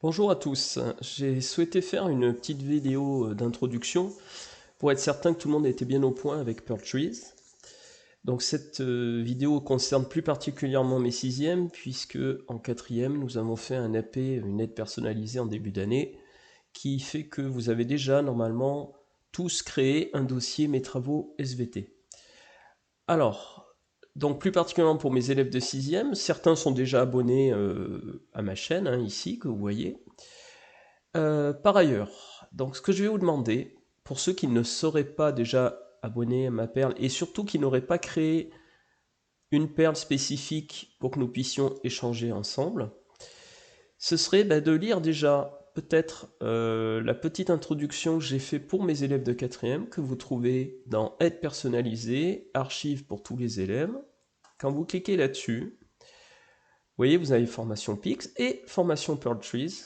Bonjour à tous, j'ai souhaité faire une petite vidéo d'introduction pour être certain que tout le monde était bien au point avec Perl Trees. Donc cette vidéo concerne plus particulièrement mes sixièmes puisque en quatrième nous avons fait un AP, une aide personnalisée en début d'année qui fait que vous avez déjà normalement tous créé un dossier Mes travaux SVT. Alors, donc plus particulièrement pour mes élèves de sixième, certains sont déjà abonnés à ma chaîne ici que vous voyez. Par ailleurs, donc ce que je vais vous demander, pour ceux qui ne seraient pas déjà abonnés à ma perle, et surtout qui n'auraient pas créé une perle spécifique pour que nous puissions échanger ensemble, ce serait de lire déjà peut-être la petite introduction que j'ai fait pour mes élèves de quatrième, que vous trouvez dans Aide personnalisée, archives pour tous les élèves. Quand vous cliquez là-dessus, vous voyez, vous avez formation Pix et formation Perl Trees.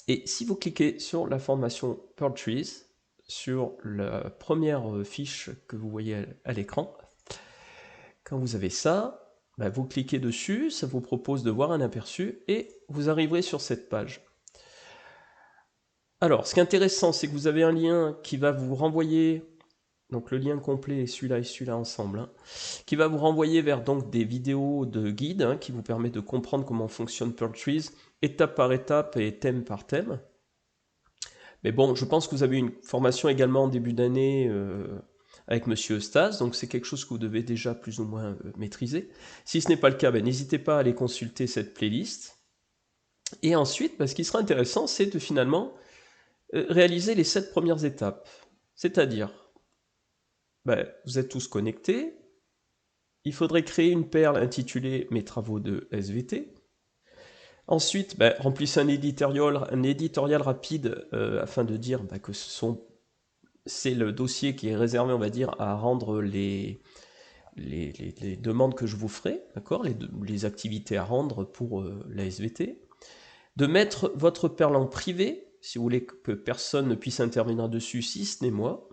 Et si vous cliquez sur la formation Perl Trees, sur la première fiche que vous voyez à l'écran, quand vous avez ça, vous cliquez dessus, ça vous propose de voir un aperçu et vous arriverez sur cette page. Alors, ce qui est intéressant, c'est que vous avez un lien qui va vous renvoyer, donc le lien complet est celui-là et celui-là ensemble, qui va vous renvoyer vers donc des vidéos de guide qui vous permet de comprendre comment fonctionne Perl Trees, étape par étape et thème par thème. Mais bon, je pense que vous avez une formation également en début d'année avec Monsieur Eustace, donc c'est quelque chose que vous devez déjà plus ou moins maîtriser. Si ce n'est pas le cas, n'hésitez pas à aller consulter cette playlist. Et ensuite, ce qui sera intéressant, c'est de finalement réaliser les 7 premières étapes. C'est-à-dire, vous êtes tous connectés, il faudrait créer une perle intitulée Mes travaux de SVT. Ensuite, remplissez un éditorial rapide afin de dire que c'est le dossier qui est réservé, on va dire, à rendre les demandes que je vous ferai, d'accord, les activités à rendre pour la SVT. De mettre votre perle en privé, si vous voulez que personne ne puisse intervenir dessus, si ce n'est moi.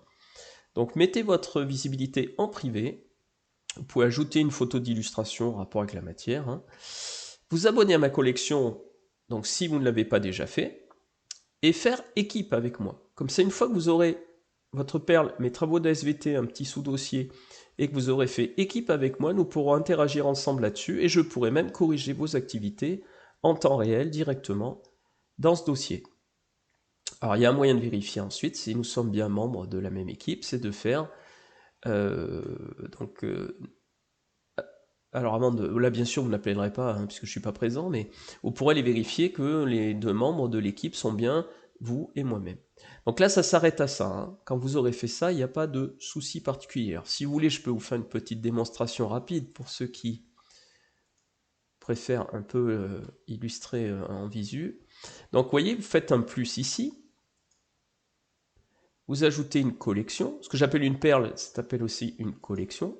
Donc mettez votre visibilité en privé. Vous pouvez ajouter une photo d'illustration en rapport avec la matière. Vous abonner à ma collection, donc si vous ne l'avez pas déjà fait, et faire équipe avec moi. Comme ça, une fois que vous aurez votre perle, mes travaux d'ASVT, un petit sous-dossier, et que vous aurez fait équipe avec moi, nous pourrons interagir ensemble là-dessus, et je pourrai même corriger vos activités en temps réel directement dans ce dossier. Alors il y a un moyen de vérifier ensuite si nous sommes bien membres de la même équipe, c'est de faire donc alors Amande, là bien sûr vous n'appellerez pas puisque je suis pas présent, mais vous pourrez les vérifier que les deux membres de l'équipe sont bien vous et moi-même. Donc là ça s'arrête à ça. Quand vous aurez fait ça, il n'y a pas de souci particulier. Si vous voulez, je peux vous faire une petite démonstration rapide pour ceux qui préfèrent un peu illustrer en visu. Donc vous voyez, vous faites un plus ici, vous ajoutez une collection, ce que j'appelle une perle, ça s'appelle aussi une collection.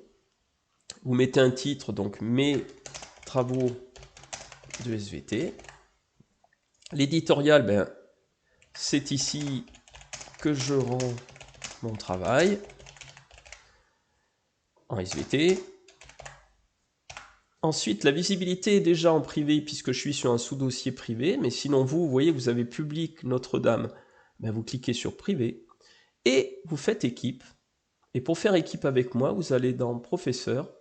Vous mettez un titre, donc Mes travaux de SVT. L'éditorial, c'est ici que je rends mon travail en SVT. Ensuite, la visibilité est déjà en privé puisque je suis sur un sous-dossier privé, mais sinon vous voyez, vous avez public Notre-Dame, vous cliquez sur privé et vous faites équipe. Et pour faire équipe avec moi, vous allez dans Professeur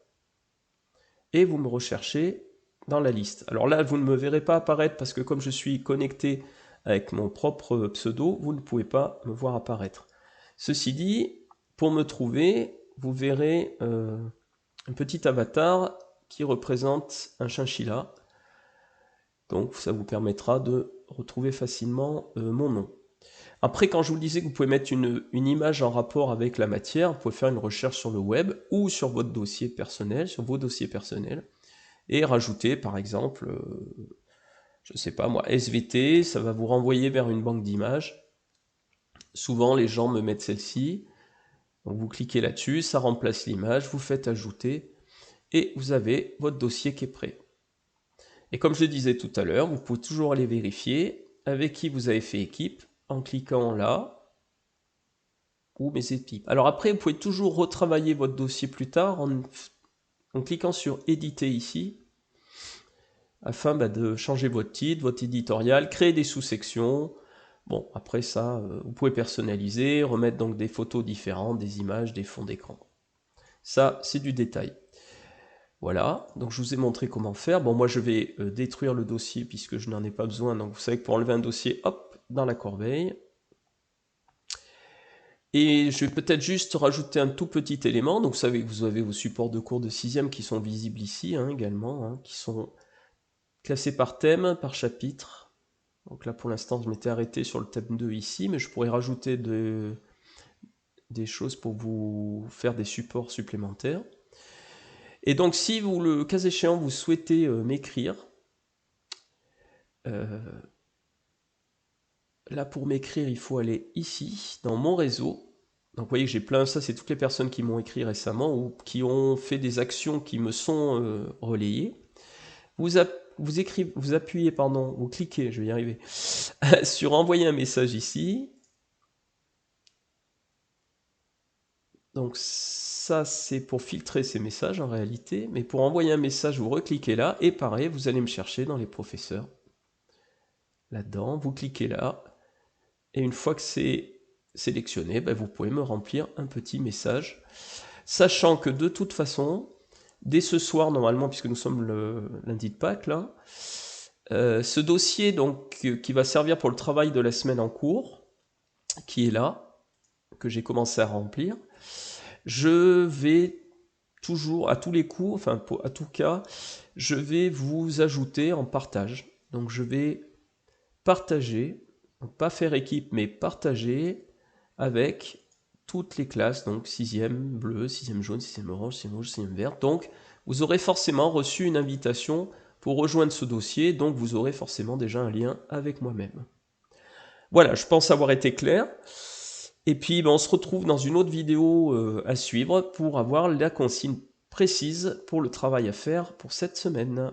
et vous me recherchez dans la liste. Alors là, vous ne me verrez pas apparaître parce que comme je suis connecté avec mon propre pseudo, vous ne pouvez pas me voir apparaître. Ceci dit, pour me trouver, vous verrez un petit avatar qui représente un chinchilla. Donc ça vous permettra de retrouver facilement mon nom. Après, quand je vous disais que vous pouvez mettre une image en rapport avec la matière, vous pouvez faire une recherche sur le web ou sur votre dossier personnel, sur vos dossiers personnels, et rajouter par exemple, je ne sais pas moi, SVT, ça va vous renvoyer vers une banque d'images. Souvent les gens me mettent celle-ci, donc vous cliquez là-dessus, ça remplace l'image, vous faites ajouter, et vous avez votre dossier qui est prêt. Et comme je le disais tout à l'heure, vous pouvez toujours aller vérifier avec qui vous avez fait équipe en cliquant là, ou mes équipes. Alors après, vous pouvez toujours retravailler votre dossier plus tard en cliquant sur éditer ici, afin de changer votre titre, votre éditorial, créer des sous-sections. Bon, après ça, vous pouvez personnaliser, remettre donc des photos différentes, des images, des fonds d'écran. Ça, c'est du détail. Voilà, donc je vous ai montré comment faire. Bon, moi je vais détruire le dossier puisque je n'en ai pas besoin. Donc vous savez que pour enlever un dossier, hop, dans la corbeille. Et je vais peut-être juste rajouter un tout petit élément. Donc vous savez que vous avez vos supports de cours de 6e qui sont visibles ici également, qui sont classés par thème, par chapitre. Donc là pour l'instant je m'étais arrêté sur le thème 2 ici, mais je pourrais rajouter des choses pour vous faire des supports supplémentaires. Et donc si vous, le cas échéant, vous souhaitez m'écrire, là pour m'écrire il faut aller ici, dans mon réseau. Donc vous voyez que j'ai plein, ça c'est toutes les personnes qui m'ont écrit récemment ou qui ont fait des actions qui me sont relayées. Vous appuyez, vous cliquez, je vais y arriver, sur envoyer un message ici. Donc ça c'est pour filtrer ces messages en réalité, mais pour envoyer un message vous recliquez là et pareil vous allez me chercher dans les professeurs. Là-dedans, vous cliquez là et une fois que c'est sélectionné, vous pouvez me remplir un petit message, sachant que de toute façon, dès ce soir normalement, puisque nous sommes le lundi de Pâques là, ce dossier donc qui va servir pour le travail de la semaine en cours, qui est là, que j'ai commencé à remplir, je vais toujours, à tous les coups, enfin à tout cas, je vais vous ajouter en partage. Donc je vais partager, donc pas faire équipe, mais partager avec toutes les classes, donc 6e bleu, 6e jaune, 6e orange, 6e rouge, 6e vert. Donc vous aurez forcément reçu une invitation pour rejoindre ce dossier, donc vous aurez forcément déjà un lien avec moi-même. Voilà, je pense avoir été clair. Et puis on se retrouve dans une autre vidéo à suivre pour avoir la consigne précise pour le travail à faire pour cette semaine.